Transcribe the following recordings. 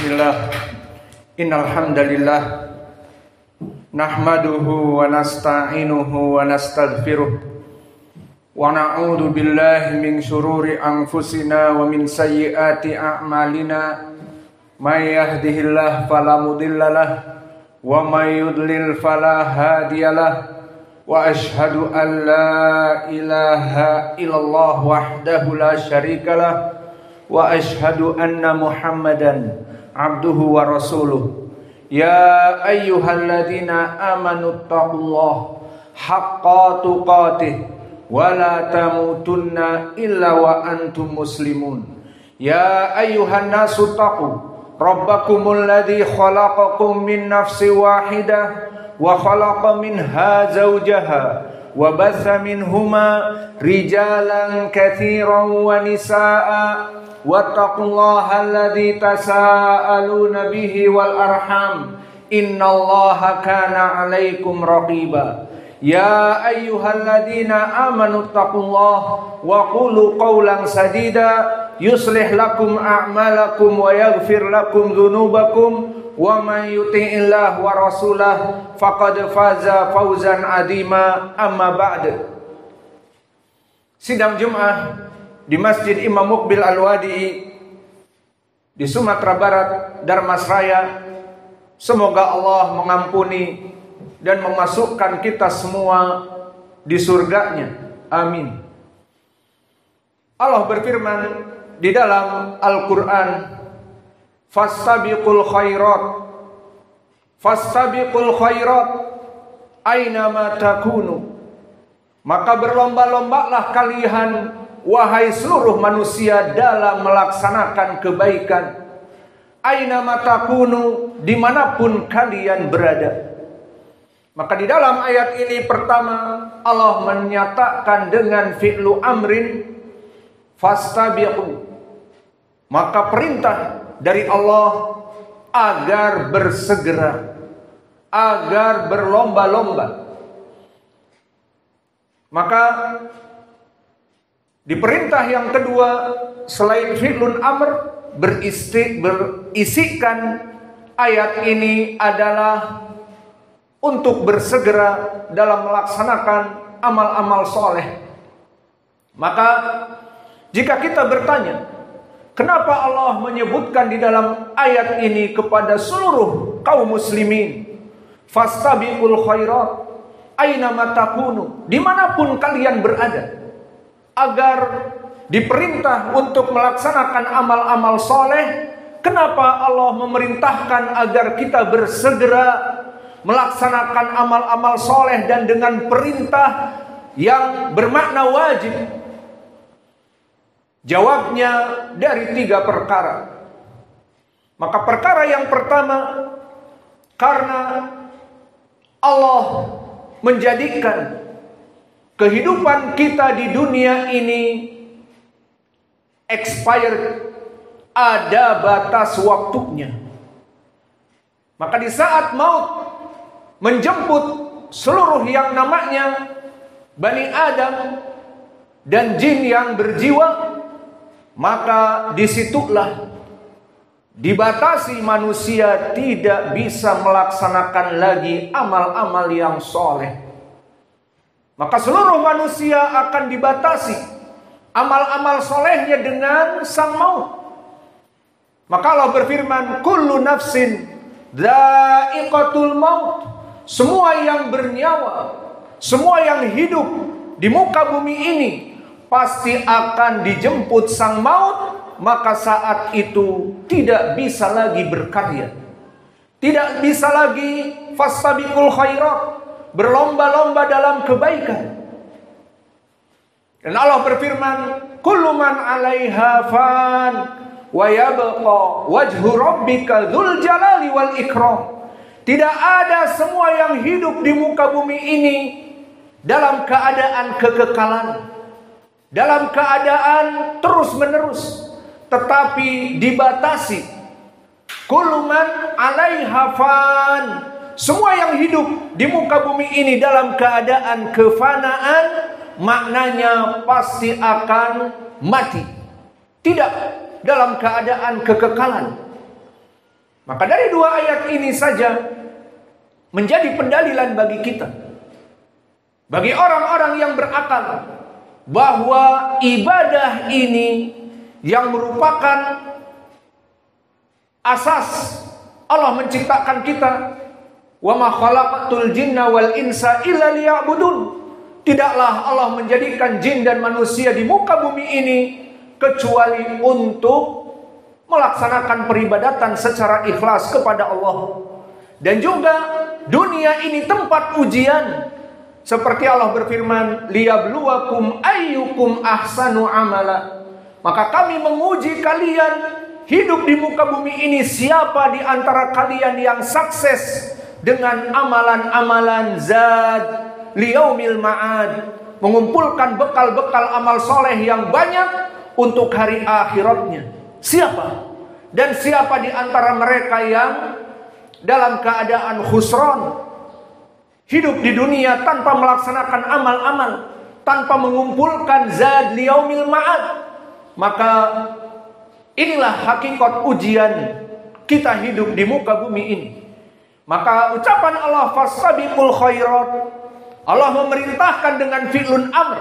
Bismillah. Innal hamdalillah nahmaduhu wa nasta'inuhu wa nastaghfiruh wa na'udzu billahi min syururi anfusina wa min sayyiati a'malina. May yahdihillahu fala mudhillalah wa may yudlil fala hadiyalah. Wa ashhadu an la ilaha illallah wahdahu la syarikalah wa ashhadu anna Muhammadan abduhu wa rasuluh. Ya ayyuhalladzina amanu taqullaha haqqa tuqatih wa la tamutunna illa wa antum muslimun. Ya ayyuhan nasu taqu rabbakumul ladzi khalaqakum min nafsin wahidah wa khalaqa minha zawjaha wa batha minhuma rijalan katsiran wa nisaa'a wattaqullaha alladzi tasaaluna bihi wal arham innallaha kana 'alaikum raqiba. Ya ayyuhalladzina amanu taqullaha wa qulu qawlan sadida yuslih lakum a'malakum wa yaghfir lakum dzunubakum wa man yuti'illah wa rasulah faqad faza fawzan adima. Amma ba'd. Sidang Jumat di Masjid Imam Muqbil Al-Wadi'i di Sumatera Barat, Darmasraya. Semoga Allah mengampuni dan memasukkan kita semua di surganya. Amin. Allah berfirman di dalam Al-Quran, Fastabiqul khairat aynama takunu. Maka berlomba-lombalah kalian wahai seluruh manusia dalam melaksanakan kebaikan. Aynama takunu, dimanapun kalian berada. Maka di dalam ayat ini pertama Allah menyatakan dengan fi'lu amrin fastabiqu. Maka perintah dari Allah agar bersegera, agar berlomba-lomba. Maka di perintah yang kedua selain fi'lun amr berisikan ayat ini adalah untuk bersegera dalam melaksanakan amal-amal soleh. Maka jika kita bertanya, kenapa Allah menyebutkan di dalam ayat ini kepada seluruh kaum muslimin, fastabiqul khairat aynama takunu, dimanapun kalian berada, agar diperintah untuk melaksanakan amal-amal soleh? Kenapa Allah memerintahkan agar kita bersegera melaksanakan amal-amal soleh dan dengan perintah yang bermakna wajib? Jawabnya dari 3 perkara. Maka perkara yang pertama, karena Allah menjadikan kehidupan kita di dunia ini expired, ada batas waktunya. Maka di saat maut menjemput seluruh yang namanya Bani Adam dan jin yang berjiwa, maka disitulah dibatasi manusia tidak bisa melaksanakan lagi amal-amal yang soleh. Maka seluruh manusia akan dibatasi amal-amal solehnya dengan sang maut. Maka Allah berfirman, kullu nafsin dha'iqatul maut. Semua yang bernyawa, semua yang hidup di muka bumi ini pasti akan dijemput sang maut. Maka saat itu tidak bisa lagi berkarya, tidak bisa lagi fastabiqul khairat, berlomba-lomba dalam kebaikan. Dan Allah berfirman, kullu man 'alaiha fan wa yabqa wajhu rabbika dzul jalali wal ikram. Tidak ada semua yang hidup di muka bumi ini dalam keadaan kekekalan, dalam keadaan terus-menerus, tetapi dibatasi. Kullu man 'alaiha fan. Semua yang hidup di muka bumi ini dalam keadaan kefanaan, maknanya pasti akan mati. Tidak dalam keadaan kekekalan. Maka dari dua ayat ini saja menjadi pendalilan bagi kita, bagi orang-orang yang berakal, bahwa ibadah ini yang merupakan asas Allah menciptakan kita. Wa ma khalaqatul jinna wal insa illa liya'budun. Tidaklah Allah menjadikan jin dan manusia di muka bumi ini kecuali untuk melaksanakan peribadatan secara ikhlas kepada Allah. Dan juga dunia ini tempat ujian. Seperti Allah berfirman, liyabluwakum ayyukum ahsanu amala. Maka kami menguji kalian hidup di muka bumi ini, siapa di antara kalian yang sukses dengan amalan-amalan zad liyaumil ma'ad, mengumpulkan bekal-bekal amal soleh yang banyak untuk hari akhiratnya. Siapa? Dan siapa di antara mereka yang dalam keadaan khusran, hidup di dunia tanpa melaksanakan amal-amal, tanpa mengumpulkan zad liyaumil ma'ad? Maka inilah hakikat ujian kita hidup di muka bumi ini. Maka ucapan Allah fastabiqul khairat, Allah memerintahkan dengan fi'lun amr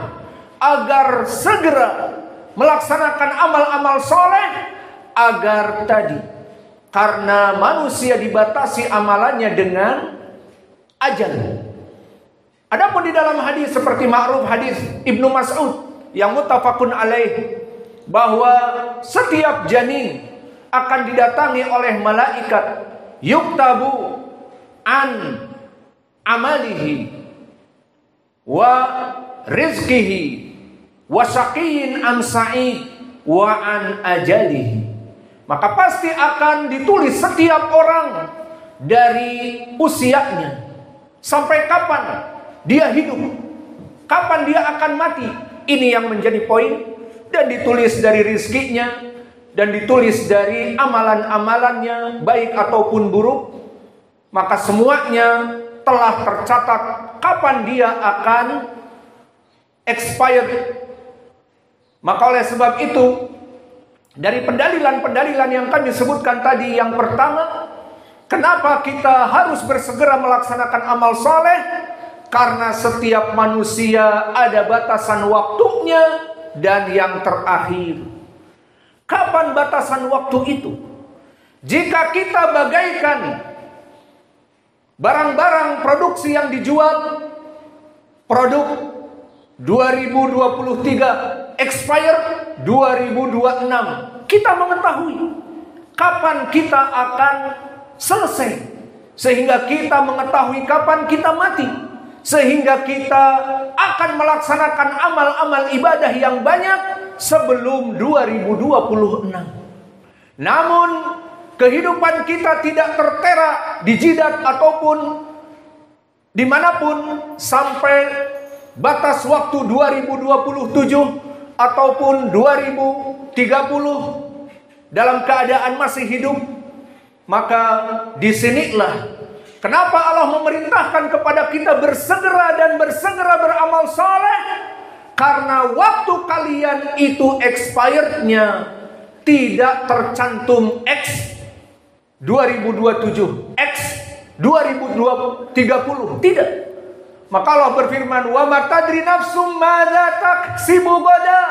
agar segera melaksanakan amal-amal soleh, agar tadi, karena manusia dibatasi amalannya dengan ajal. Adapun di dalam hadis seperti ma'ruf hadis Ibnu Mas'ud yang muttafaqun alaih, bahwa setiap janin akan didatangi oleh malaikat, yuktabu an amalihi wa rizkihi wa syaqiyyin am sa'id wa an ajalihi. Maka pasti akan ditulis setiap orang dari usianya, sampai kapan dia hidup, kapan dia akan mati. Ini yang menjadi poin. Dan ditulis dari rizkinya, dan ditulis dari amalan-amalannya, baik ataupun buruk. Maka semuanya telah tercatat kapan dia akan expired. Maka oleh sebab itu, dari pendalilan-pendalilan yang kami sebutkan tadi, yang pertama, kenapa kita harus bersegera melaksanakan amal soleh? Karena setiap manusia ada batasan waktunya. Dan yang terakhir, kapan batasan waktu itu? Jika kita bagaikan barang-barang produksi yang dijual, produk 2023, expire 2026, kita mengetahui kapan kita akan selesai, sehingga kita mengetahui kapan kita mati, sehingga kita akan melaksanakan amal-amal ibadah yang banyak sebelum 2026. Namun kehidupan kita tidak tertera di jidat ataupun dimanapun sampai batas waktu 2027 ataupun 2030 dalam keadaan masih hidup. Maka disinilah kenapa Allah memerintahkan kepada kita bersegera dan bersegera beramal saleh? Karena waktu kalian itu expirednya tidak tercantum X 2027, X 2030, tidak. Maka Allah berfirman, wa ma tadri nafsum madza taksibu gada,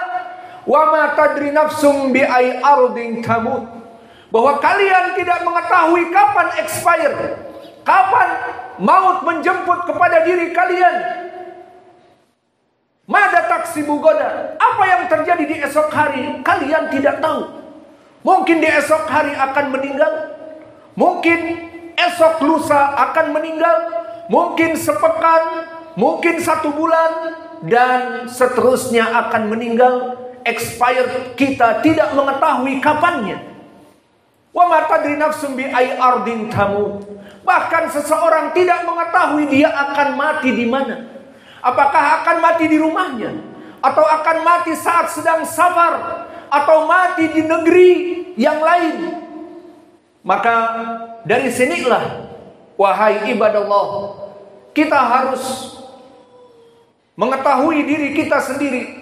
wa ma tadri nafsum bi ay ardin tamut. Bahwa kalian tidak mengetahui kapan expired, kapan maut menjemput kepada diri kalian. Madza taksibu gada, apa yang terjadi di esok hari kalian tidak tahu. Mungkin di esok hari akan meninggal, mungkin esok lusa akan meninggal, mungkin sepekan, mungkin 1 bulan, dan seterusnya akan meninggal. Expired kita tidak mengetahui kapannya. Wa ma tadri nafsum bi ay ardin tamut. Bahkan seseorang tidak mengetahui dia akan mati di mana. Apakah akan mati di rumahnya, atau akan mati saat sedang safar, atau mati di negeri yang lain. Maka dari sinilah, wahai ibadallah, kita harus mengetahui diri kita sendiri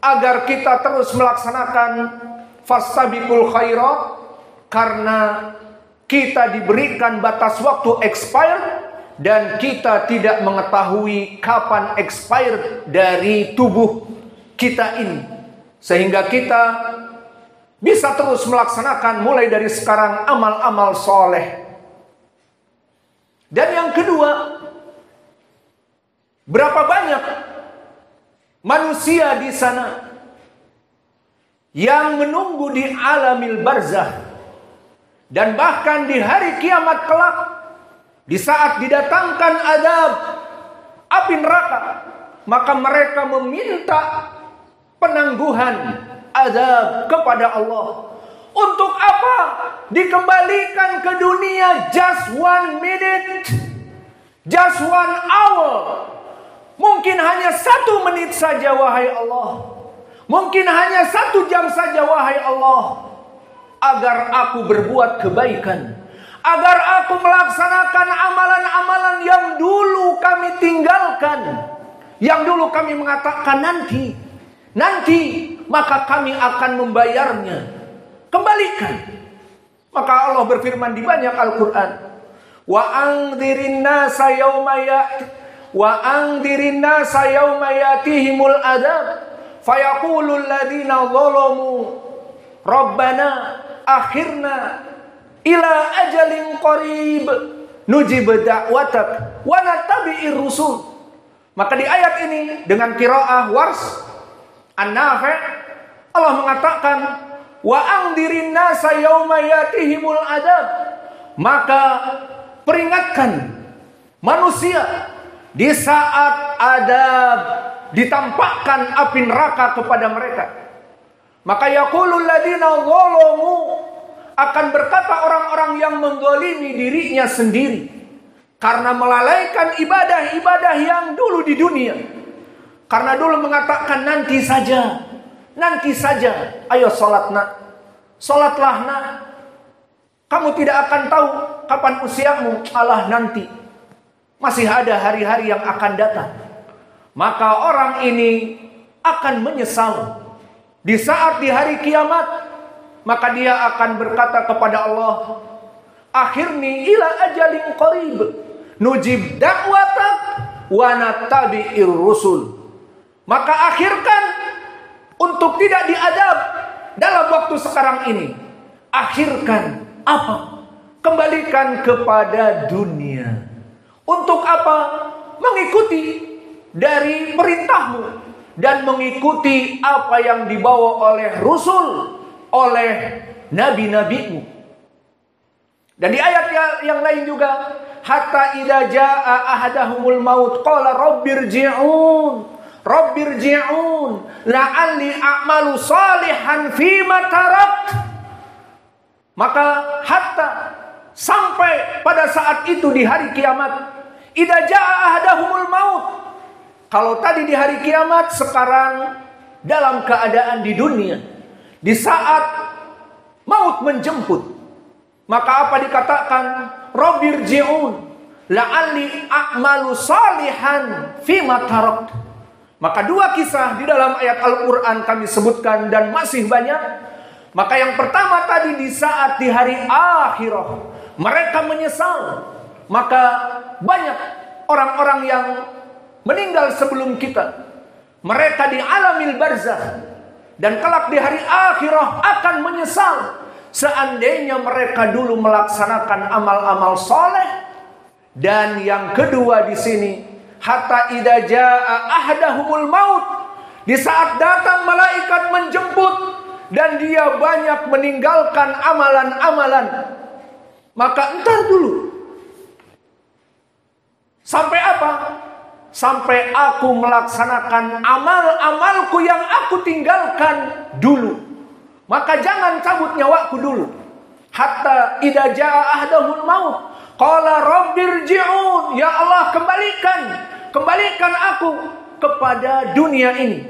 agar kita terus melaksanakan fastabiqul khairat, karena kita diberikan batas waktu expired dan kita tidak mengetahui kapan expired dari tubuh kita ini, sehingga kita bisa terus melaksanakan mulai dari sekarang amal-amal soleh. Dan yang kedua, berapa banyak manusia di sana yang menunggu di alamil barzah, dan bahkan di hari kiamat kelak, di saat didatangkan azab api neraka, maka mereka meminta penangguhan azab kepada Allah. Untuk apa? Dikembalikan ke dunia just 1 minute, just 1 hour. Mungkin hanya 1 menit saja wahai Allah. Mungkin hanya 1 jam saja wahai Allah. Agar aku berbuat kebaikan, agar aku melaksanakan amalan-amalan yang dulu kami tinggalkan, yang dulu kami mengatakan nanti, maka kami akan membayarnya. Kembalikan. Maka Allah berfirman di banyak Al-Quran, wa andzirin nasa yauma yatihimul adzab fayaqulul ladzina zalamu rabbana akhirna ila ajalin qarib nujib da'watak wa nattabi'ir rusul. Maka di ayat ini dengan qiraah Wars An-Nafi' Allah mengatakan wa andzirin nasa yauma yatihimul adzab, maka peringatkan manusia di saat adab ditampakkan api neraka kepada mereka. Maka yaqulul ladzina zalamu, akan berkata orang-orang yang mendzalimi dirinya sendiri karena melalaikan ibadah-ibadah yang dulu di dunia. Karena dulu mengatakan nanti saja. Ayo salat nak, salatlah nak. Kamu tidak akan tahu kapan usiamu. Alah nanti, masih ada hari-hari yang akan datang. Maka orang ini akan menyesal di saat di hari kiamat. Maka dia akan berkata kepada Allah, akhirni ila ajalin qarib nujib da'watak wa nattabi'ir rusul. Maka akhirkan untuk tidak diadab dalam waktu sekarang ini. Akhirkan apa? Kembalikan kepada dunia. Untuk apa? Mengikuti dari perintahmu dan mengikuti apa yang dibawa oleh Rasul, oleh nabi-nabimu. Dan di ayat yang lain juga, hatta idza jaa ahadahumul maut qala rabbirji'un la'alli a'malu salihan fima tarakt. Maka hatta, sampai pada saat itu di hari kiamat, idza jaa ahadahumul maut. Kalau tadi di hari kiamat, sekarang dalam keadaan di dunia, di saat maut menjemput, maka apa dikatakan? Rabbirji'un la'alli a'malu salihan fima tarakt. Maka 2 kisah di dalam ayat Al-Quran kami sebutkan dan masih banyak. Maka yang pertama tadi di saat di hari akhirah mereka menyesal. Maka banyak orang-orang yang meninggal sebelum kita, mereka di alamil barzah, dan kelak di hari akhirah akan menyesal seandainya mereka dulu melaksanakan amal-amal soleh. Dan yang kedua di sini, hatta idza jaa ahadahumul maut, di saat datang malaikat menjemput dan dia banyak meninggalkan amalan-amalan. Maka entar dulu. Sampai apa? Sampai aku melaksanakan amal-amalku yang aku tinggalkan dulu. Maka jangan cabut nyawaku dulu. Hatta idza jaa ahadahumul maut qala rabbirji'un, ya Allah kembalikan aku kepada dunia ini.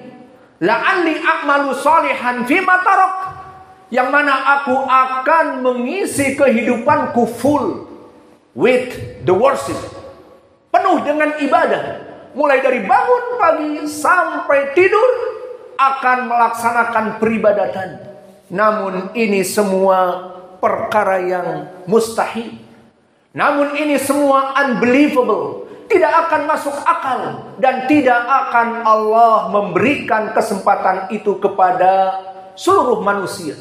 La'alli a'malu salihan fima tarak, yang mana aku akan mengisi kehidupanku full with the worship, penuh dengan ibadah, mulai dari bangun pagi sampai tidur akan melaksanakan peribadatan. Namun ini semua perkara yang mustahil. Namun ini semua unbelievable, tidak akan masuk akal, dan tidak akan Allah memberikan kesempatan itu kepada seluruh manusia.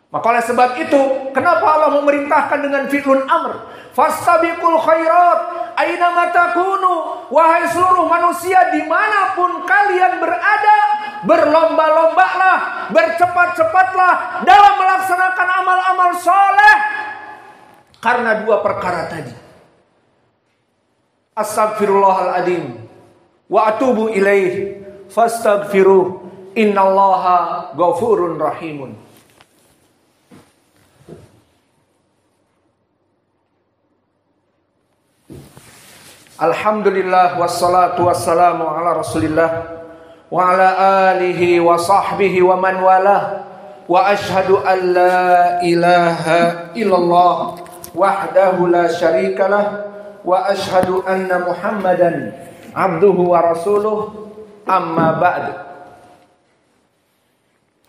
Maka oleh sebab itu, kenapa Allah memerintahkan dengan fi'lun amr? Fastabiqul khairat, aynama takunu. Wahai seluruh manusia, dimanapun kalian berada, berlomba-lombalah, bercepat-cepatlah dalam melaksanakan amal-amal soleh. Karena dua perkara tadi. Astaghfirullahaladzim wa atubu ilaih fastaghfiruh innallaha ghafurun rahimun. Alhamdulillah wassalatu wassalamu ala Rasulillah wa ala alihi wa sahbihi wa man walah, wa ashhadu an la ilaha illallah wahdahu la syarikalah, wa ashhadu anna Muhammadan abduhu wa rasuluh, amma ba'du.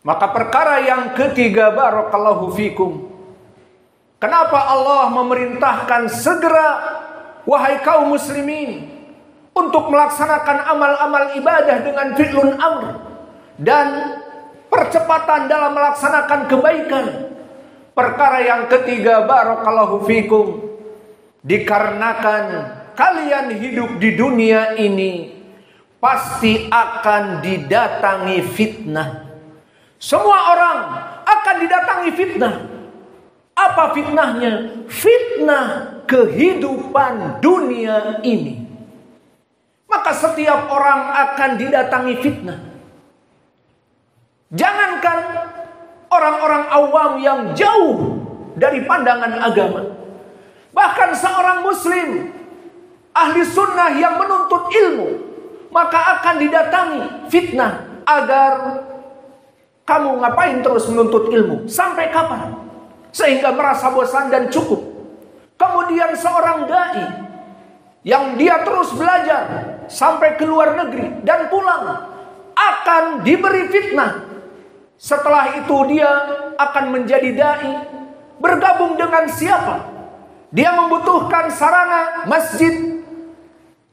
Maka perkara yang ketiga, barakallahu fikum, kenapa Allah memerintahkan segera, wahai kaum muslimin, untuk melaksanakan amal-amal ibadah dengan fi'lun amr dan percepatan dalam melaksanakan kebaikan. Perkara yang ketiga, barakallahu fikum, dikarenakan kalian hidup di dunia ini pasti akan didatangi fitnah. Semua orang akan didatangi fitnah. Apa fitnahnya? Fitnah kehidupan dunia ini. Maka setiap orang akan didatangi fitnah. Jangankan orang-orang awam yang jauh dari pandangan agama, bahkan seorang muslim ahli sunnah yang menuntut ilmu, maka akan didatangi fitnah. Agar kamu ngapain terus menuntut ilmu? Sampai kapan? Sehingga merasa bosan dan cukup. Kemudian seorang dai yang dia terus belajar sampai ke luar negeri dan pulang, akan diberi fitnah. Setelah itu dia akan menjadi dai. Bergabung dengan siapa? Dia membutuhkan sarana, masjid,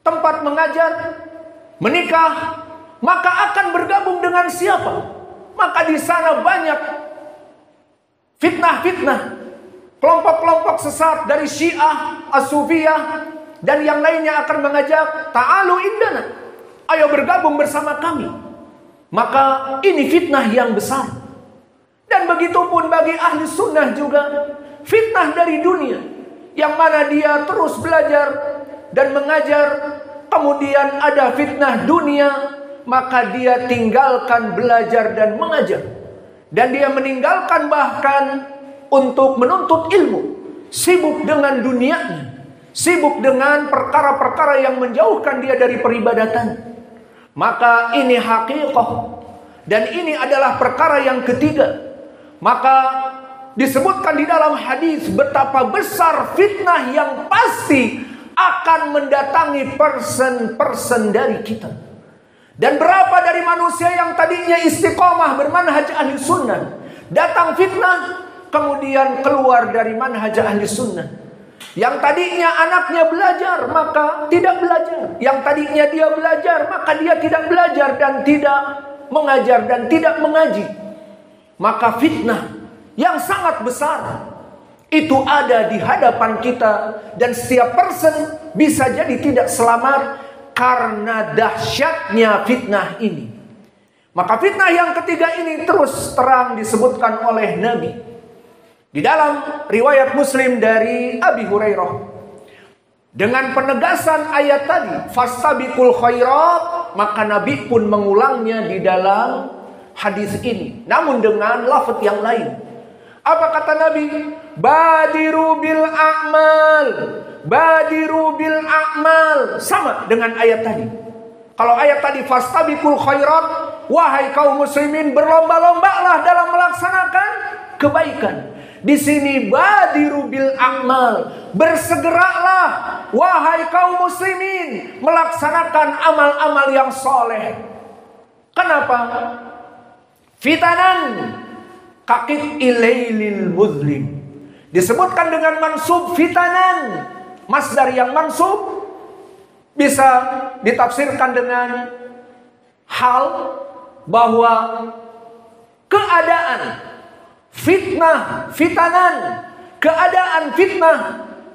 tempat mengajar, menikah. Maka akan bergabung dengan siapa? Maka di sana banyak fitnah-fitnah. Kelompok-kelompok sesat dari Syiah, As-Sufiyah, dan yang lainnya akan mengajak, ta'alu indana, ayo bergabung bersama kami. Maka ini fitnah yang besar. Dan begitu pun bagi ahli sunnah juga, fitnah dari dunia, yang mana dia terus belajar dan mengajar. Kemudian ada fitnah dunia, maka dia tinggalkan belajar dan mengajar. Dan dia meninggalkan bahkan untuk menuntut ilmu. Sibuk dengan dunianya, sibuk dengan perkara-perkara yang menjauhkan dia dari peribadatan. Maka ini hakikat. Dan ini adalah perkara yang ketiga. Maka disebutkan di dalam hadis betapa besar fitnah yang pasti akan mendatangi person dari kita. Dan berapa dari manusia yang tadinya istiqomah bermanhaj ahli sunnah, datang fitnah, kemudian keluar dari manhaj ahli sunnah. Yang tadinya anaknya belajar, maka tidak belajar. Yang tadinya dia belajar, maka dia tidak belajar dan tidak mengajar dan tidak mengaji. Maka fitnah yang sangat besar itu ada di hadapan kita. Dan setiap person bisa jadi tidak selamat karena dahsyatnya fitnah ini. Maka fitnah yang ketiga ini terus terang disebutkan oleh Nabi di dalam riwayat Muslim dari Abi Hurairah, dengan penegasan ayat tadi, fastabiqul khairat, maka Nabi pun mengulangnya di dalam hadis ini, namun dengan lafaz yang lain. Apa kata Nabi? Badiru bil a'mal, badiru bil a'mal. Sama dengan ayat tadi. Kalau ayat tadi fastabiqul khairat, wahai kaum muslimin, berlomba-lombalah dalam melaksanakan kebaikan. Di sini badiru bil a'mal, bersegeralah wahai kaum muslimin melaksanakan amal-amal yang soleh. Kenapa? Fitanan kakit ilailil muslim, disebutkan dengan mansub fitanan. Masdar yang mansub bisa ditafsirkan dengan hal bahwa keadaan fitnah, fitanan, keadaan fitnah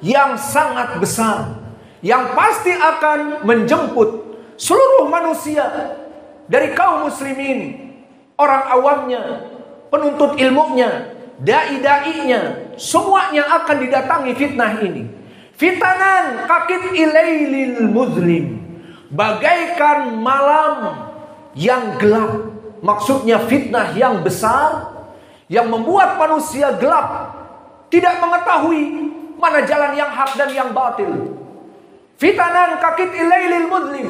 yang sangat besar, yang pasti akan menjemput seluruh manusia dari kaum muslimin, orang awamnya, penuntut ilmunya, dai-dainya, semuanya akan didatangi fitnah ini. Fitanan kakit ilailil muzlim, bagaikan malam yang gelap. Maksudnya fitnah yang besar yang membuat manusia gelap, tidak mengetahui mana jalan yang hak dan yang batil. Fitanan kakit ilailil muzlim,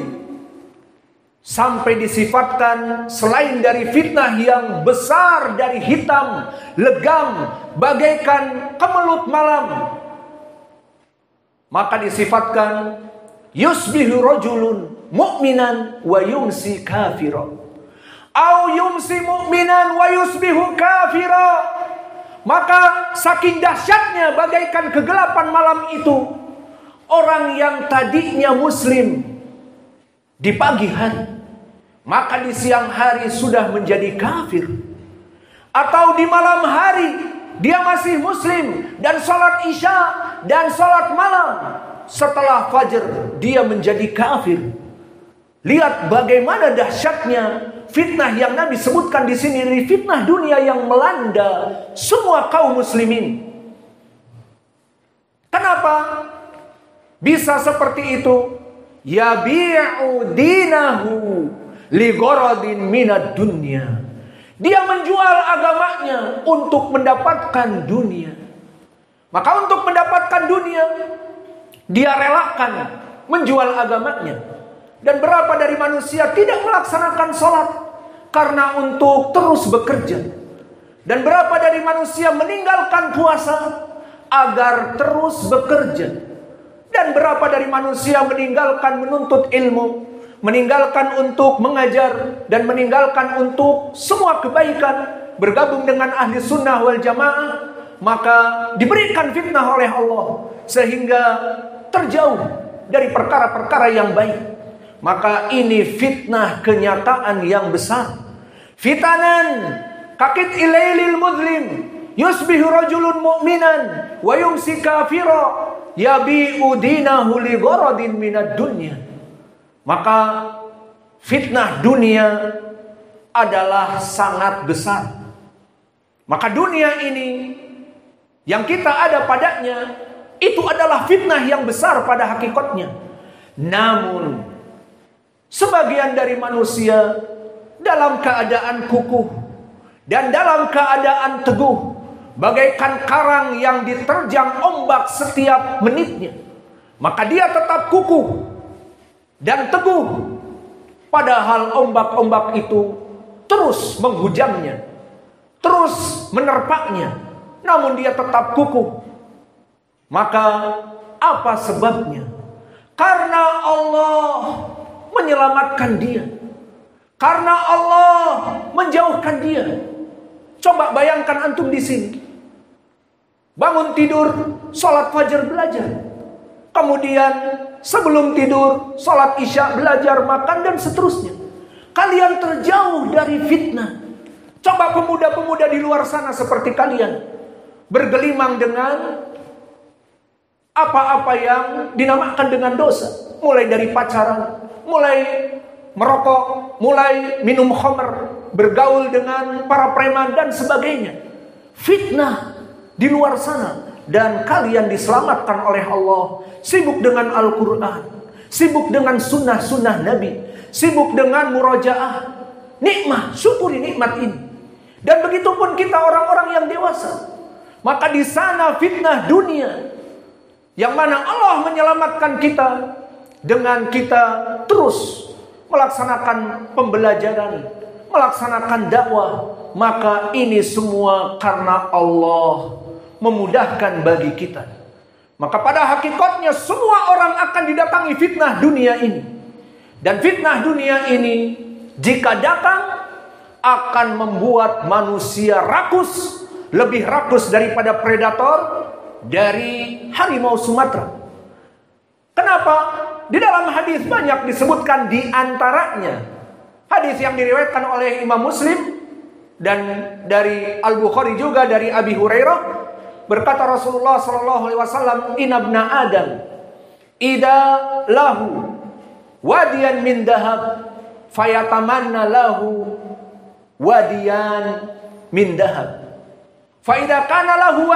sampai disifatkan selain dari fitnah yang besar dari hitam, legam, bagaikan kemelut malam, maka disifatkan yusbihu rajulun mu'minan wa yumsi kafira, au yumsi mu'minan wa yusbihu kafira. Maka saking dahsyatnya bagaikan kegelapan malam itu, orang yang tadinya muslim di pagi hari, maka di siang hari sudah menjadi kafir. Atau di malam hari dia masih muslim dan sholat isya dan sholat malam, setelah fajar dia menjadi kafir. Lihat bagaimana dahsyatnya fitnah yang Nabi sebutkan di sini, dari fitnah dunia yang melanda semua kaum muslimin. Kenapa bisa seperti itu? Yabi'u dinahu li gharadin minad dunya. Dia menjual agamanya untuk mendapatkan dunia. Maka untuk mendapatkan dunia, dia relakan menjual agamanya. Dan berapa dari manusia tidak melaksanakan sholat karena untuk terus bekerja. Dan berapa dari manusia meninggalkan puasa agar terus bekerja. Dan berapa dari manusia meninggalkan menuntut ilmu, meninggalkan untuk mengajar, dan meninggalkan untuk semua kebaikan, bergabung dengan ahli sunnah wal jamaah, maka diberikan fitnah oleh Allah sehingga terjauh dari perkara-perkara yang baik. Maka ini fitnah kenyataan yang besar. Fitanan kakit ilailil muzlim, yusbihu rajulun mu'minan wa yumsi kafira, yabi'u dinahu li gharadin minad dunya. Maka fitnah dunia adalah sangat besar. Maka dunia ini yang kita ada padanya, itu adalah fitnah yang besar pada hakikatnya. Namun sebagian dari manusia dalam keadaan kukuh dan dalam keadaan teguh, bagaikan karang yang diterjang ombak setiap menitnya, maka dia tetap kukuh dan teguh, padahal ombak-ombak itu terus menghujamnya, terus menerpaknya, namun dia tetap kukuh. Maka apa sebabnya? Karena Allah menyelamatkan dia, karena Allah menjauhkan dia. Coba bayangkan antum di sini, bangun tidur, sholat fajar belajar, kemudian sebelum tidur sholat isya belajar, makan, dan seterusnya. Kalian terjauh dari fitnah. Coba pemuda-pemuda di luar sana seperti kalian bergelimang dengan apa-apa yang dinamakan dengan dosa, mulai dari pacaran, mulai merokok, mulai minum khamr, bergaul dengan para preman dan sebagainya. Fitnah di luar sana, dan kalian diselamatkan oleh Allah. Sibuk dengan Al-Quran, sibuk dengan sunnah-sunnah Nabi, sibuk dengan murajaah. Nikmat, syukuri nikmat ini. Dan begitu pun kita orang-orang yang dewasa. Maka di sana fitnah dunia, yang mana Allah menyelamatkan kita dengan kita terus melaksanakan pembelajaran, melaksanakan dakwah. Maka ini semua karena Allah memudahkan bagi kita. Maka pada hakikatnya semua orang akan didatangi fitnah dunia ini. Dan fitnah dunia ini jika datang akan membuat manusia rakus, lebih rakus daripada predator, dari harimau Sumatera. Kenapa? Di dalam hadis banyak disebutkan, di antaranya hadis yang diriwayatkan oleh Imam Muslim dan dari Al-Bukhari juga dari Abi Hurairah, berkata Rasulullah sallallahu alaihi wasallam, "Inna ibna Adam idza lahu wadiyan min dahab fayatamanna lahu wadiyan min dahab. Fa idza kana lahu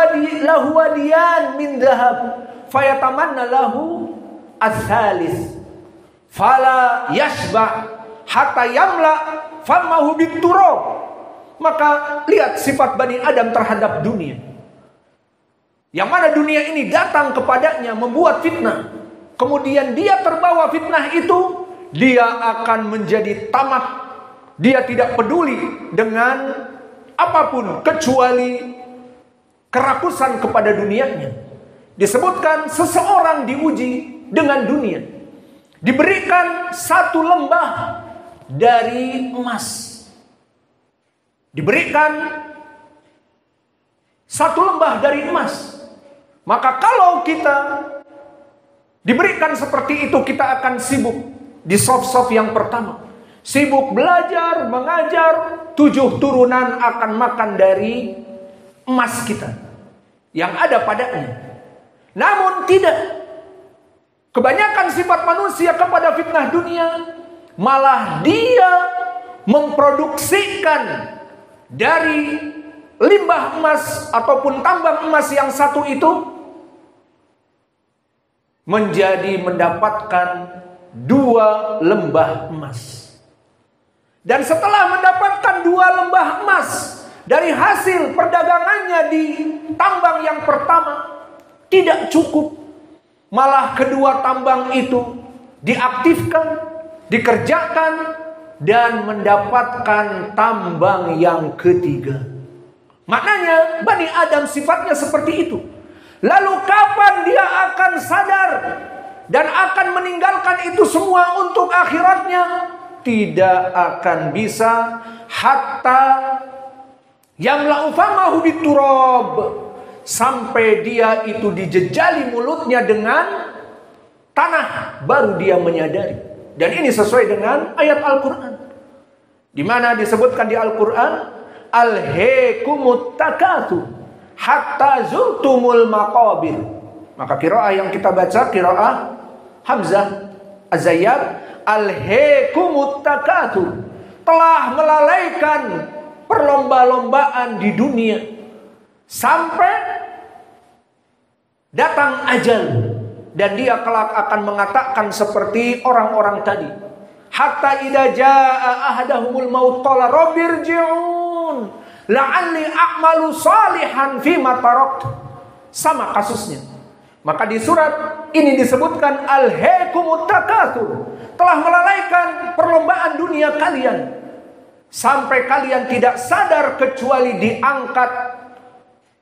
wadiyan min dahab fayatamanna lahu as-salis fala yashba hatta yamla famahu biturab." Maka lihat sifat Bani Adam terhadap dunia, yang mana dunia ini datang kepadanya membuat fitnah. Kemudian dia terbawa fitnah itu, dia akan menjadi tamak. Dia tidak peduli dengan apapun kecuali kerakusan kepada dunianya. Disebutkan seseorang diuji dengan dunia, diberikan satu lembah dari emas, diberikan satu lembah dari emas. Maka kalau kita diberikan seperti itu, kita akan sibuk di soft-soft yang pertama. Sibuk belajar, mengajar, 7 turunan akan makan dari emas kita yang ada padanya. Namun tidak. Kebanyakan sifat manusia kepada fitnah dunia, malah dia memproduksikan dari limbah emas ataupun tambang emas yang satu itu menjadi mendapatkan 2 lembah emas. Dan setelah mendapatkan 2 lembah emas dari hasil perdagangannya di tambang yang pertama, tidak cukup. Malah kedua tambang itu diaktifkan, dikerjakan, dan mendapatkan tambang yang ketiga. Maknanya Bani Adam sifatnya seperti itu. Lalu kapan dia akan sadar dan akan meninggalkan itu semua untuk akhiratnya? Tidak akan bisa hatta yamla'u famahu biturab, sampai dia itu dijejali mulutnya dengan tanah, baru dia menyadari. Dan ini sesuai dengan ayat Al-Quran, di mana disebutkan di Al-Quran, alhaakumut takatsur hatta zurtumul maqabir. Maka qiraah yang kita baca qiraah Hamzah Az-Zayyad, alhaakumut takatsur, telah melalaikan perlomba-lombaan di dunia sampai datang ajal. Dan dia kelak akan mengatakan seperti orang-orang tadi, hatta idza jaa ahadahumul maut qala rabbirji'un la'alli a'malu salihan fima taraktu. Sama kasusnya. Maka di surat ini disebutkan alhaakumut takatsur, telah melalaikan perlombaan dunia kalian sampai kalian tidak sadar kecuali diangkat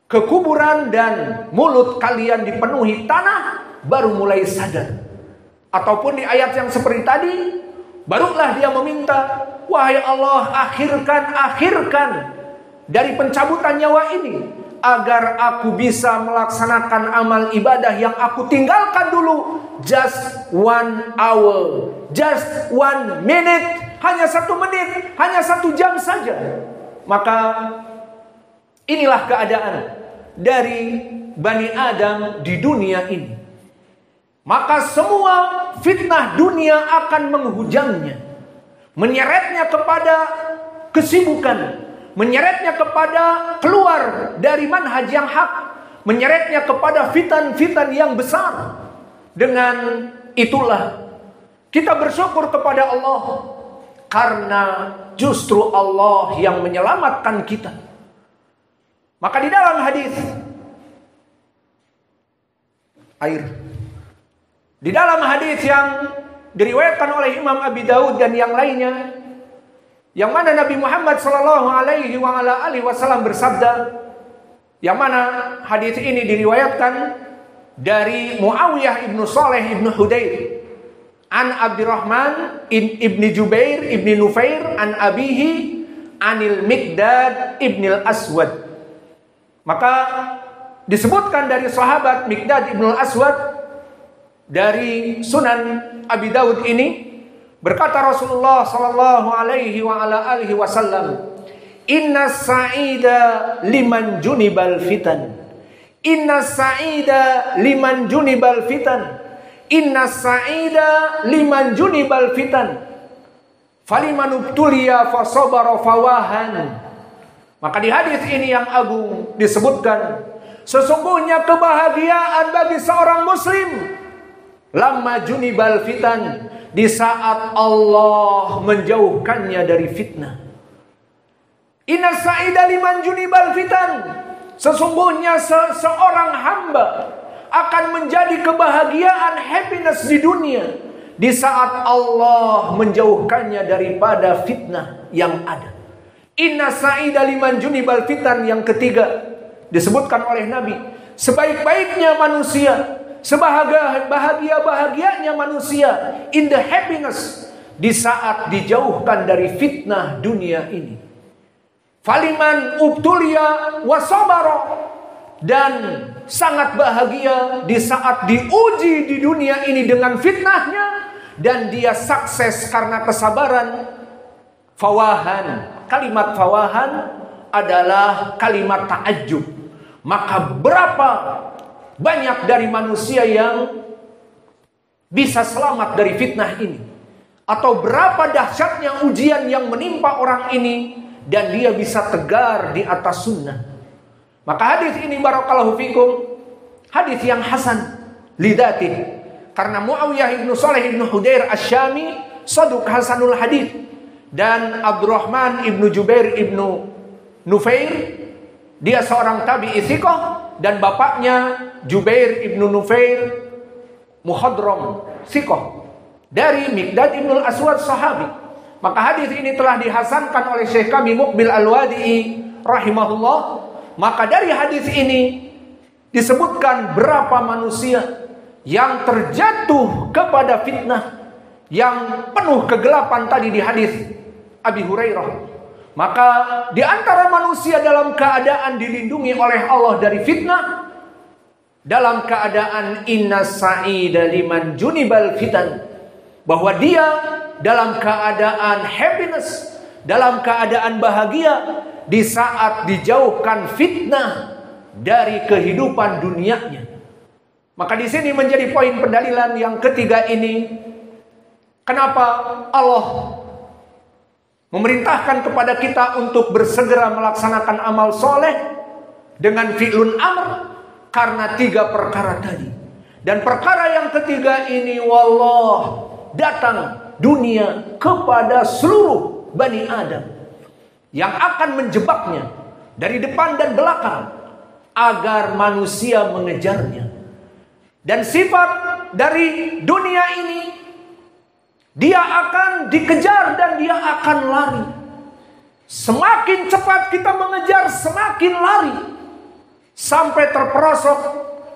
ke kuburan dan mulut kalian dipenuhi tanah, baru mulai sadar. Ataupun di ayat yang seperti tadi, barulah dia meminta, wahai Allah, akhirkan dari pencabutan nyawa ini, agar aku bisa melaksanakan amal ibadah yang aku tinggalkan dulu. Just 1 hour, just 1 minute, hanya 1 menit, hanya 1 jam saja. Maka inilah keadaan dari Bani Adam di dunia ini. Maka semua fitnah dunia akan menghujamnya, menyeretnya kepada kesibukan, menyeretnya kepada keluar dari manhaj yang hak, menyeretnya kepada fitan-fitan yang besar. Dengan itulah kita bersyukur kepada Allah, karena justru Allah yang menyelamatkan kita. Maka di dalam hadis di dalam hadis yang diriwayatkan oleh Imam Abi Daud dan yang lainnya, yang mana Nabi Muhammad sallallahu alaihi wasallam bersabda, yang mana hadis ini diriwayatkan dari Muawiyah ibnu Saleh ibnu Hudayr an Abdurrahman ibni Jubair ibni Nufair an abihi anil Miqdad ibnil Aswad. Maka disebutkan dari sahabat Miqdad ibn al-Aswad dari Sunan Abi Dawud ini, berkata Rasulullah sallallahu alaihi wa ala alihi wasallam, "Inna sa'ida liman junibal fitan. Inna sa'ida liman junibal fitan. Inna sa'ida liman junibal fitan. Faliman ubtuliya fasabara fawahan." Maka di hadis ini yang agung disebutkan, sesungguhnya kebahagiaan bagi seorang muslim lamma junibal fitan, di saat Allah menjauhkannya dari fitnah. Inna sa'ida liman junibal fitan, sesungguhnya seorang hamba akan menjadi kebahagiaan, happiness di dunia di saat Allah menjauhkannya daripada fitnah yang ada. Inna sa'ida liman junibal fitan, yang ketiga disebutkan oleh Nabi, sebaik-baiknya manusia, sebahagia-bahagianya manusia, in the happiness, di saat dijauhkan dari fitnah dunia ini. Faliman ubtuliya wasabara, dan sangat bahagia di saat diuji di dunia ini dengan fitnahnya dan dia sukses karena kesabaran. Fawahan, kalimat fawahan adalah kalimat ta'ajjub. Maka berapa banyak dari manusia yang bisa selamat dari fitnah ini, atau berapa dahsyatnya ujian yang menimpa orang ini dan dia bisa tegar di atas sunnah. Maka hadis ini barakallahu fikum, hadis yang hasan lidatih, karena Muawiyah ibnu Saleh ibnu Hudair Asy-Syami saduq hasanul hadis, dan Abdurrahman ibnu Jubair ibnu Nufair, dia seorang tabi'i thiqah, dan bapaknya Jubair ibnu Nufair muhadram thiqah dari Miqdad ibn al-Aswad sahabi. Maka hadis ini telah dihasankan oleh Syekh kami Muqbil Al-Wadi'i rahimahullah. Maka dari hadis ini disebutkan berapa manusia yang terjatuh kepada fitnah yang penuh kegelapan tadi di hadis Abi Hurairah. Maka di antara manusia dalam keadaan dilindungi oleh Allah dari fitnah, dalam keadaan inna sa'ida liman junibal fitan, bahwa dia dalam keadaan happiness, dalam keadaan bahagia di saat dijauhkan fitnah dari kehidupan dunianya. Maka di sini menjadi poin pendalilan yang ketiga ini, kenapa Allah memerintahkan kepada kita untuk bersegera melaksanakan amal soleh dengan fi'lun amr, karena tiga perkara tadi. Dan perkara yang ketiga ini, wallah, datang dunia kepada seluruh Bani Adam yang akan menjebaknya dari depan dan belakang agar manusia mengejarnya. Dan sifat dari dunia ini, dia akan dikejar dan dia akan lari. Semakin cepat kita mengejar, semakin lari, sampai terperosok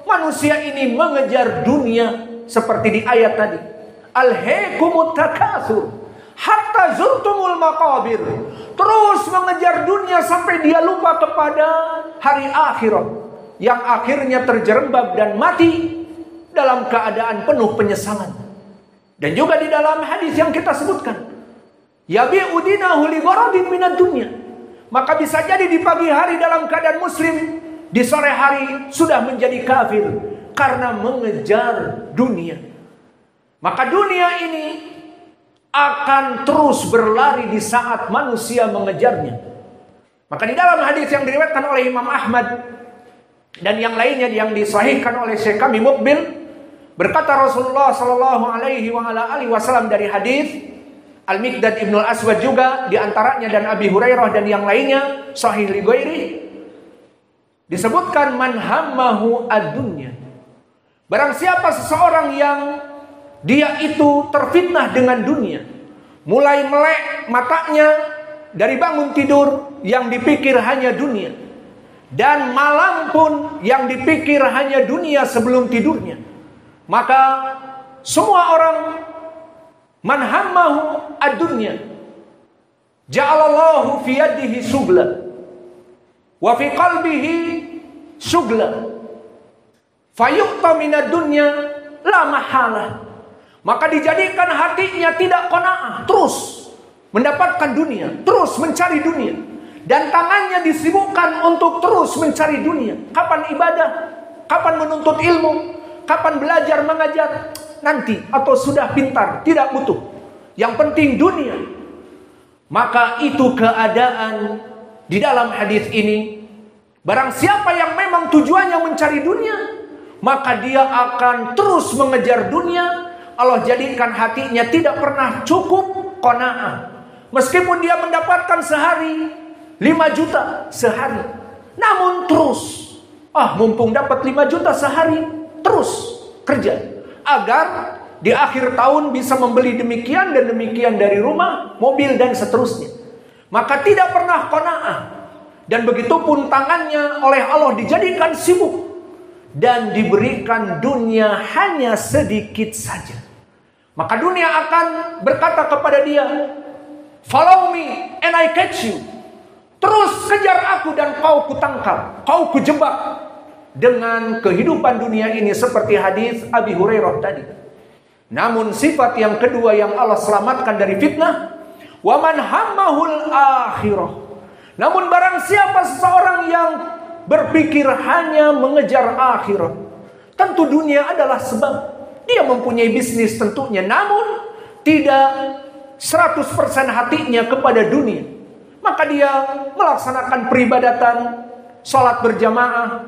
manusia ini mengejar dunia seperti di ayat tadi. Alhaikumut takatsur hatta zurtumul maqabir. Terus mengejar dunia sampai dia lupa kepada hari akhirat, yang akhirnya terjerembab dan mati dalam keadaan penuh penyesalan. Dan juga di dalam hadis yang kita sebutkan, yabi'u dinahu li gharadin minad dunya. Maka bisa jadi di pagi hari dalam keadaan muslim, di sore hari sudah menjadi kafir karena mengejar dunia. Maka dunia ini akan terus berlari di saat manusia mengejarnya. Maka di dalam hadis yang diriwayatkan oleh Imam Ahmad dan yang lainnya yang disahihkan oleh Syekh kami Muqbil, berkata Rasulullah sallallahu alaihi wa ala alihi wasallam dari hadis Al-Miqdad ibn al-Aswad juga di antaranya, dan Abi Hurairah dan yang lainnya sahih li ghairi, disebutkan man hammahu ad-dunya. Barang siapa seseorang yang dia itu terfitnah dengan dunia, mulai melek matanya dari bangun tidur yang dipikir hanya dunia, dan malam pun yang dipikir hanya dunia sebelum tidurnya, maka semua orang man hammahu ad-dunya ja'alallahu fi yadihi subla wa fi qalbihi subla Fayu'ta minad dunya la mahala. Maka dijadikan hatinya tidak qanaah, terus mendapatkan dunia, terus mencari dunia. Dan tangannya disibukkan untuk terus mencari dunia. Kapan ibadah? Kapan menuntut ilmu? Kapan belajar mengajar? Nanti atau sudah pintar, tidak butuh. Yang penting dunia. Maka itu keadaan di dalam hadis ini. Barang siapa yang memang tujuannya mencari dunia, maka dia akan terus mengejar dunia. Allah jadikan hatinya tidak pernah cukup qanaah. Meskipun dia mendapatkan sehari 5 juta sehari, namun terus, mumpung dapat 5 juta sehari, terus kerja agar di akhir tahun bisa membeli demikian dan demikian dari rumah, mobil dan seterusnya. Maka tidak pernah qanaah. Dan begitupun tangannya oleh Allah dijadikan sibuk dan diberikan dunia hanya sedikit saja. Maka dunia akan berkata kepada dia, "Follow me and I catch you." Terus kejar aku dan kau kutangkap, kau kujebak dengan kehidupan dunia ini seperti hadis Abi Hurairah tadi. Namun sifat yang kedua yang Allah selamatkan dari fitnah, "Wa man hammahul akhirah." Namun barang siapa seseorang yang berpikir hanya mengejar akhirat, tentu dunia adalah sebab. Dia mempunyai bisnis tentunya, namun tidak 100% hatinya kepada dunia. Maka dia melaksanakan peribadatan, sholat berjamaah,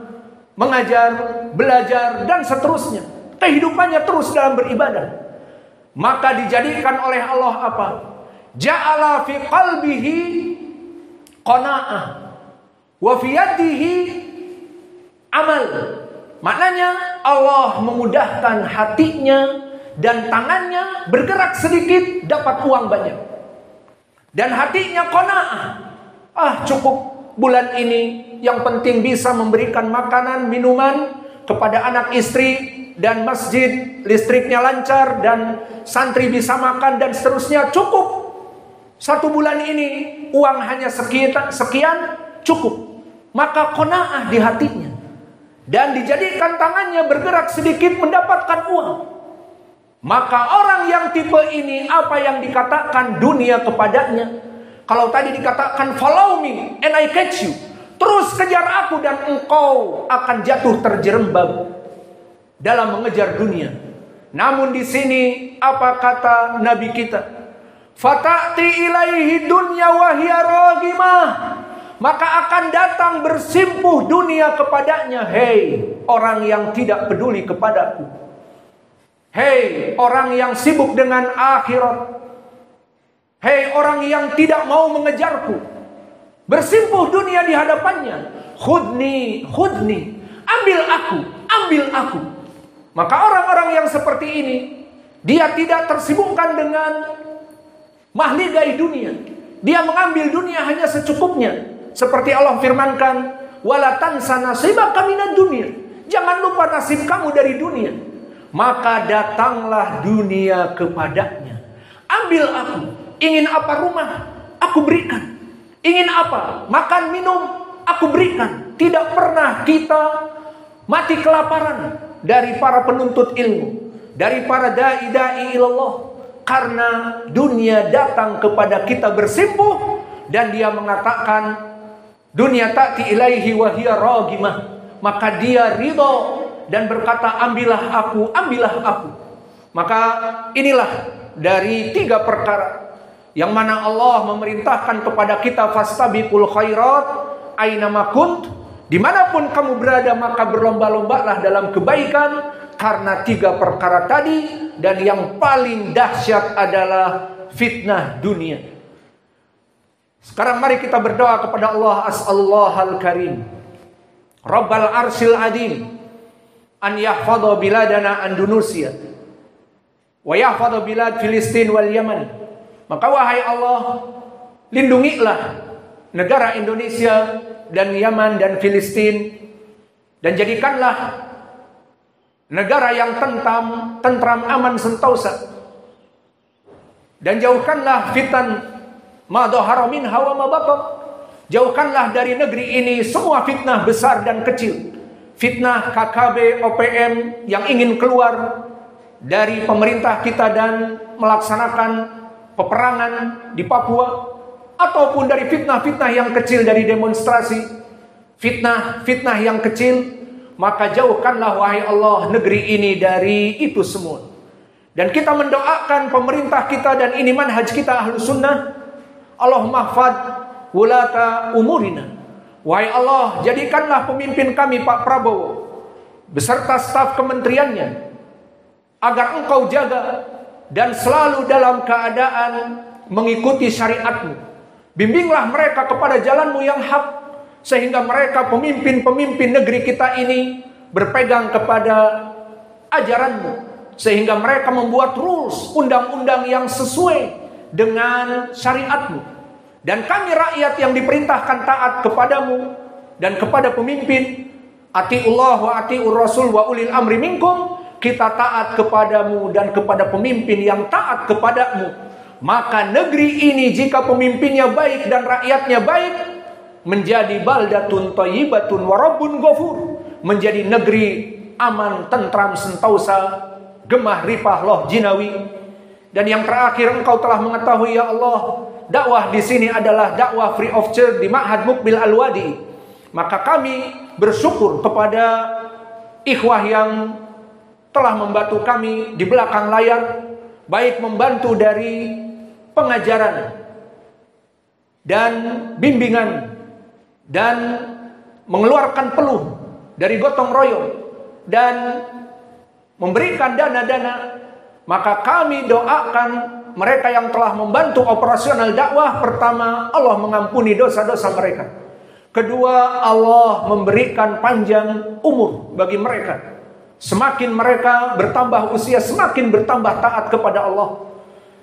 mengajar, belajar, dan seterusnya. Kehidupannya terus dalam beribadah. Maka dijadikan oleh Allah apa? Ja'ala fi qalbihi qanaah wa fi yadihi amal. Maknanya Allah memudahkan hatinya dan tangannya bergerak sedikit dapat uang banyak. Dan hatinya qanaah. Cukup bulan ini, yang penting bisa memberikan makanan, minuman kepada anak istri dan masjid, listriknya lancar dan santri bisa makan dan seterusnya. Cukup. 1 bulan ini uang hanya sekian cukup. Maka qanaah di hatinya. Dan dijadikan tangannya bergerak sedikit mendapatkan uang. Maka orang yang tipe ini, apa yang dikatakan dunia kepadanya? Kalau tadi dikatakan follow me and I catch you, terus kejar aku dan engkau akan jatuh terjerembab dalam mengejar dunia. Namun di sini apa kata Nabi kita? Fata'ti ilaihi dunya wa hiya raghimah. Maka akan datang bersimpuh dunia kepadanya. Hei orang yang tidak peduli kepadaku. Hei orang yang sibuk dengan akhirat. Hei orang yang tidak mau mengejarku. Bersimpuh dunia di hadapannya. Khudni, khudni. Ambil aku. Maka orang-orang yang seperti ini, dia tidak tersibukkan dengan mahligai dunia. Dia mengambil dunia hanya secukupnya. Seperti Allah firmankan, wala tansa nasibaka minad dunya. Jangan lupa nasib kamu dari dunia. Maka datanglah dunia kepadanya. Ambil aku. Ingin apa rumah? Aku berikan. Ingin apa? Makan, minum? Aku berikan. Tidak pernah kita mati kelaparan dari para penuntut ilmu, dari para dai-dai ilallah. Karena dunia datang kepada kita bersimpuh dan dia mengatakan dunia ta'ti ilaihi wa hiya raghimah. Maka dia ridho dan berkata ambillah aku. Maka inilah dari 3 perkara yang mana Allah memerintahkan kepada kita fastabiqul khairat ainama kunt. Dimanapun kamu berada maka berlomba-lombalah dalam kebaikan karena 3 perkara tadi. Dan yang paling dahsyat adalah fitnah dunia. Sekarang mari kita berdoa kepada Allah. As'allahal karim Rabbal arsil adim an yahfadha biladana Andalusia wa yahfadha bilad Filistin wal Yaman. Maka wahai Allah, lindungilah negara Indonesia dan Yaman dan Filistin, dan jadikanlah negara yang tentram, aman, sentosa, dan jauhkanlah fitan ma dhahara minha wa ma batan. Jauhkanlah dari negeri ini semua fitnah besar dan kecil, fitnah KKB OPM yang ingin keluar dari pemerintah kita dan melaksanakan peperangan di Papua, ataupun dari fitnah-fitnah yang kecil dari demonstrasi, fitnah-fitnah yang kecil, maka jauhkanlah wahai Allah negeri ini dari itu semua. Dan kita mendoakan pemerintah kita, dan ini manhaj kita Ahlus Sunnah, Allahumma mahfad wulata umurina. Wahai Allah, jadikanlah pemimpin kami Pak Prabowo beserta staf kementeriannya agar Engkau jaga dan selalu dalam keadaan mengikuti syariat-Mu. Bimbinglah mereka kepada jalan-Mu yang hak, sehingga mereka pemimpin-pemimpin negeri kita ini berpegang kepada ajaran-Mu, sehingga mereka membuat rules, undang-undang yang sesuai dengan syariat-Mu. Dan kami rakyat yang diperintahkan taat kepadamu dan kepada pemimpin, atiullah wa atiur rasul wa ulil amri minkum, kita taat kepadamu dan kepada pemimpin yang taat kepadamu. Maka negeri ini jika pemimpinnya baik dan rakyatnya baik, menjadi baldatun thayyibatun wa rabbun ghafur, menjadi negeri aman, tentram, sentausa, gemah ripah loh jinawi. Dan yang terakhir, Engkau telah mengetahui ya Allah, dakwah di sini adalah dakwah free of charge di Ma'had Mukbil Al-Wadi. Maka kami bersyukur kepada ikhwah yang telah membantu kami di belakang layar, baik membantu dari pengajaran dan bimbingan dan mengeluarkan peluh dari gotong royong dan memberikan dana-dana. Maka kami doakan mereka yang telah membantu operasional dakwah. Pertama, Allah mengampuni dosa-dosa mereka. Kedua, Allah memberikan panjang umur bagi mereka. Semakin mereka bertambah usia, semakin bertambah taat kepada Allah.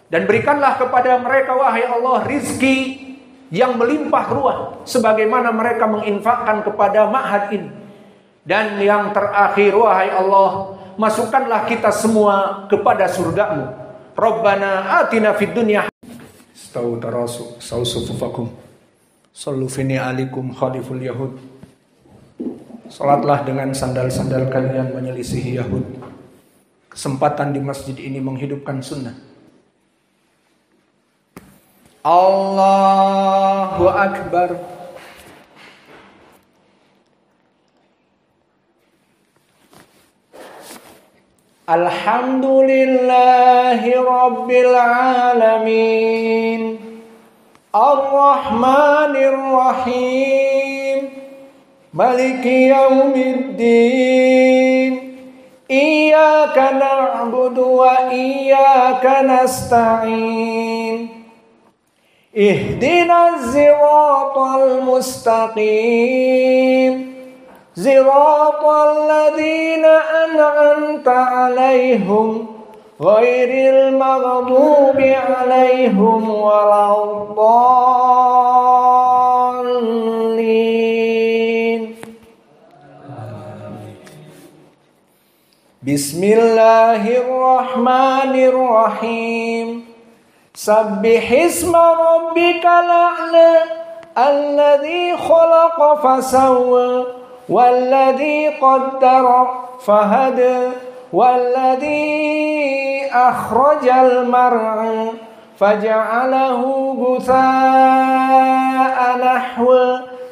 Dan berikanlah kepada mereka wahai Allah rizki yang melimpah ruah, sebagaimana mereka menginfakkan kepada ma'had ini. Dan yang terakhir, wahai Allah, masukkanlah kita semua kepada surga-Mu. Rabbana atina fid dunya stau tarasu sausufufakum sallu fini alikum khaliful yahud. Salatlah dengan sandal-sandal kalian menyelisihi Yahud. Kesempatan di masjid ini menghidupkan sunnah. Allahu Akbar. Alhamdulillahi Rabbil Alamin, Ar-Rahmanir Rahim, Maliki Yawmiddin, Iyyaka na'budu wa iyyaka nasta'in, Ihdinas siratal mustaqim, Siratal ladzina an'amta 'alaihim ghairil maghdubi 'alaihim waladdallin. Bismillahirrahmanirrahim. Sabbihisma rabbikal a'la alladzi khalaqa fasawwa والذي قدر فهدى والذي أخرج المرعى فجعله غثاء نحوا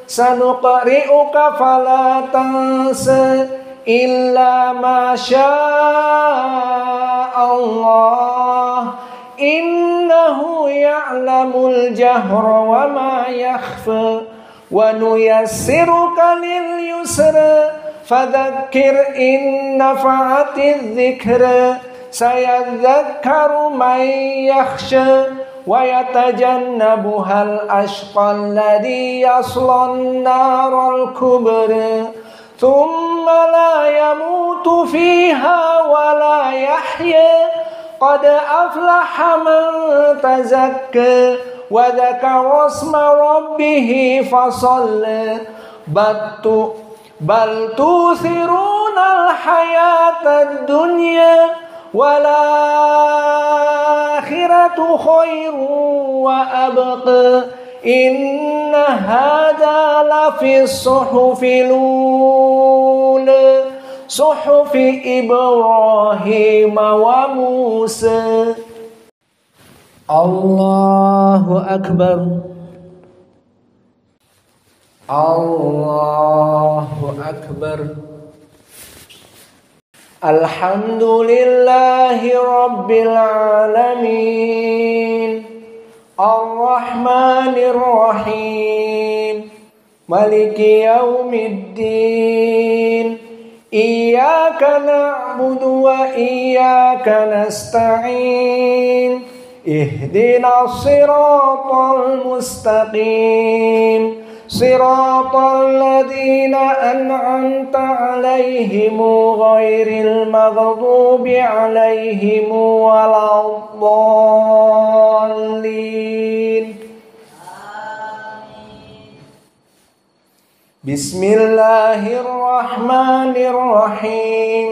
سنقرئك فلا تنسى إلا ما شاء الله إنه يعلم الجهر وما يخفى وَنُيَسِّرُكَ لِلْيُسْرِ فَذَكِّرْ إِن نَّفَعَتِ الذِّكْرِ سَيَذَّكَّرُ مَن يَخْشَىٰ وَيَتَجَنَّبُهَا الْأَشْقَى الَّذِي يَصْلَى النَّارَ الْكُبْرَىٰ ثُمَّ لَا يَمُوتُ فِيهَا وَلَا يَحْيَىٰ قَدْ أَفْلَحَ مَن تَزَكَّىٰ وذكر اسم ربه فصلى بل توثرون الحياة الدنيا والآخرة خير وأبقى إن هذا لفي الصحف الأولى صحف إبراهيم وموسى. الله أكبر. الله أكبر. الحمد لله رب العالمين الرحمن الرحيم مالك يوم الدين إياك نعبد وإياك نستعين اهدنا الصراط المستقيم صراط الذين أنعمت عليهم غير المغضوب عليهم ولا الضالين. بسم الله الرحمن الرحيم.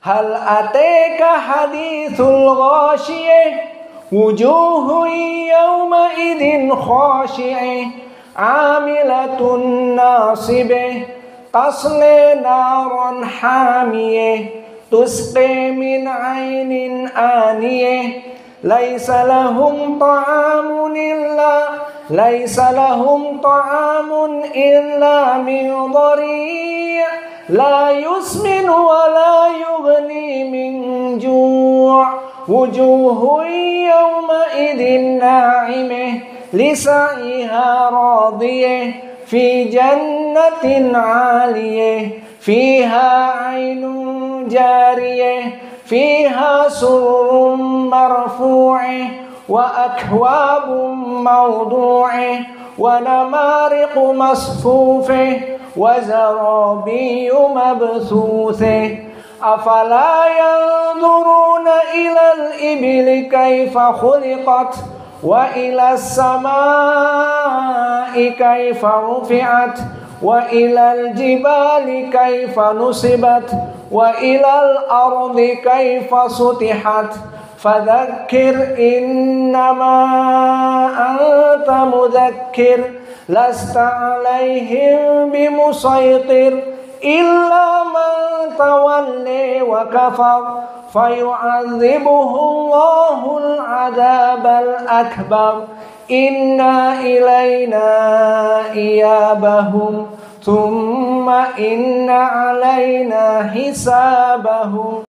هل أتاك حديث الغاشية وجوه يومئذ خاشعة عاملة ناصبة تصلي نارا حامية تسقي من عين آنية ليس لهم طعام إلا من ضريع لا يسمن ولا يغني من جوع وجوه يومئذ ناعمة لسعيها راضية في جنة عالية فيها عين جارية فيها سرر مرفوعة وأكواب موضوعة ونمارق مصفوفة وزرابي مبثوثة أفلا ينظرون إلى الإبل كيف خلقت وإلى السماء كيف رفعت وإلى الجبال كيف نصبت وإلى الأرض كيف سطحت فذكر إنما أنت مذكر لست عليهم بمسيطر إلا من تولي وكفر فيعذبه الله العذاب الأكبر إن إلينا إيابهم ثم إن علينا حسابهم.